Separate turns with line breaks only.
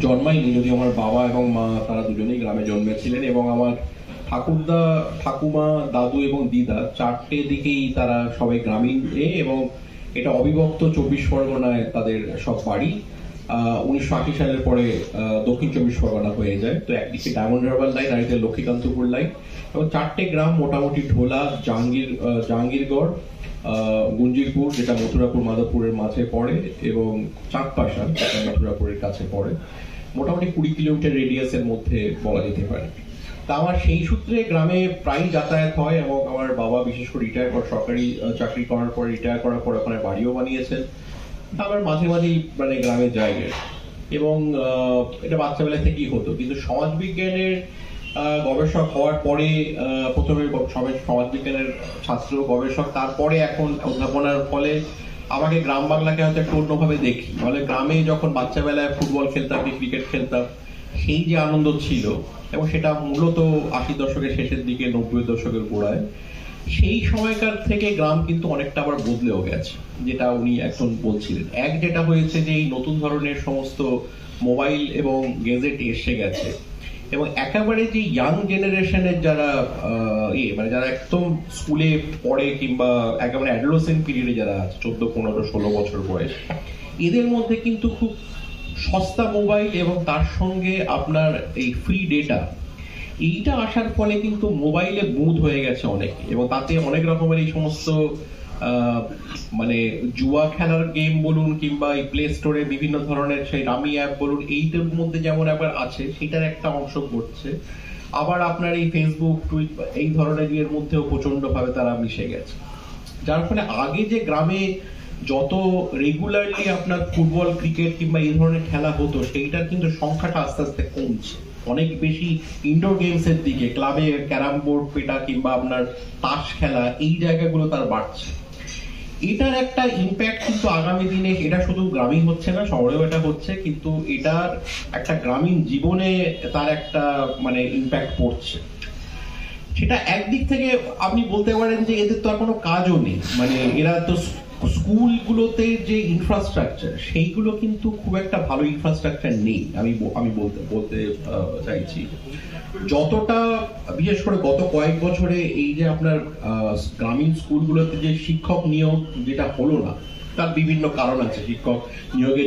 জন্মাইনি, যদিও আমার বাবা এবং মা তারা দুজনেই গ্রামে জন্মেছিলেন, এবং আমার ঠাকুরদা, ঠাকুমা, দাদু এবং দিদা চারটে দিকেই তারা সবাই গ্রামীণ এবং এটা অবিভক্ত 24 পরগনায় তাদের সব বাড়ি। 1980 সালের পরে দক্ষিণ 24 পরগনা হয়ে যায়। তো একদিকে ডায়মন্ড হারবার লাইন, আর এদিকে লক্ষ্মীকান্তপুর লাইন, এবং চারটে গ্রাম মোটামুটি ঢোলা, জাহাঙ্গীরগড়, গুঞ্জিরপুর যেটা মথুরাপুর মাধবপুরের মাঝে পড়ে, এবং চাঁদপাশা যেটা মথুরাপুরের কাছে পড়ে, মোটামুটি 20 কিলোমিটার রেডিয়াসের মধ্যে বলা যেতে পারে। তা আমার সেই সূত্রে গ্রামে প্রায় যাতায়াত হয়, এবং আমার বাবা বিশেষ করে রিটায়ার পর, সরকারি চাকরি করার পর, রিটায়ার করার পর ওখানে বাড়িও বানিয়েছেন। আমার মাঝে মাঝেই মানে গ্রামে যাই, এবং এটা বাচ্চাবেলা থেকেই হতো। কিন্তু সমাজবিজ্ঞানের গবেষক হওয়ার পরে, প্রথমে সমাজবিজ্ঞানের ছাত্র গবেষক, তারপরে এখন অধ্যাপনার ফলে আমাকে গ্রাম বাংলাকে হয়তো একটু অন্যভাবে দেখি। তাহলে গ্রামে যখন বাচ্চাবেলায় ফুটবল খেলতাম, ক্রিকেট খেলতাম, সেই যে আনন্দ ছিল, এবং সেটা মূলত 80 দশকের শেষের দিকে, 90 দশকের গোড়ায়, সেই সময়কার থেকে গ্রাম কিন্তু অনেকটা আবার বদলেও গেছে, যেটা উনি এখন বলছিলেন। যেটা হয়েছে যে এই নতুন ধরনের সমস্ত মোবাইল এবং গেজেট এসে গেছে, এবং একেবারে যে ইয়াং জেনারেশনের যারা মানে যারা একদম স্কুলে পড়ে কিংবা একেবারে অ্যাডোলেসেন্ট পিরিয়ডে যারা আছে, 14, 15, 16 বছর বয়স, এদের মধ্যে কিন্তু খুব সস্তা মোবাইল এবং তার সঙ্গে আপনার এই ফ্রি ডেটা, এইটা আসার ফলে কিন্তু মোবাইলে বুঁদ হয়ে গেছে অনেক, এবং তাতে অনেক রকমের এই সমস্ত মানে জুয়া খেলার গেম বলুন, কিংবা এই প্লে স্টোরে বিভিন্ন ধরনের সেই রামি অ্যাপ বলুন, এইটার মধ্যে যেমন আবার আছে, সেটার একটা অংশ ঘটছে। আবার আপনার এই ফেসবুক, টুইটার, এই ধরনের ইয়ের মধ্যেও প্রচন্ড ভাবে তারা মিশে গেছে, যার ফলে আগে যে গ্রামে যত রেগুলারলি আপনার ফুটবল, ক্রিকেট কিংবা এই ধরনের খেলা হতো, সেইটার কিন্তু সংখ্যাটা আস্তে আস্তে কমছে। অনেক বেশি ইনডোর গেমস এর দিকে, ক্লাবে ক্যারাম বোর্ড পেটা কিংবা আপনার তাস খেলা, এই জায়গাগুলো তার বাড়ছে। এটার একটা ইম্প্যাক্ট কিন্তু আগামী দিনে, এটা শুধু গ্রামীণ হচ্ছে না, শহরেও এটা হচ্ছে, কিন্তু এটার একটা গ্রামীণ জীবনে তার একটা মানে ইম্প্যাক্ট পড়ছে। সেটা একদিক থেকে আপনি বলতে পারেন যে এদের তো আর কোনো কাজও নেই, মানে এরা তো স্কুলগুলোতে যে ইনফ্রাস্ট্রাকচার, সেইগুলো কিন্তু খুব একটা ভালো ইনফ্রাস্ট্রাকচার নেই। আমি বলতে চাইছি, যতটা বিশেষ করে গত কয়েক বছরে এই যে আপনার গ্রামীণ স্কুলগুলোতে যে শিক্ষক নিয়োগ যেটা হলো না, তার বিভিন্ন কারণ আছে। শিক্ষক নিয়োগের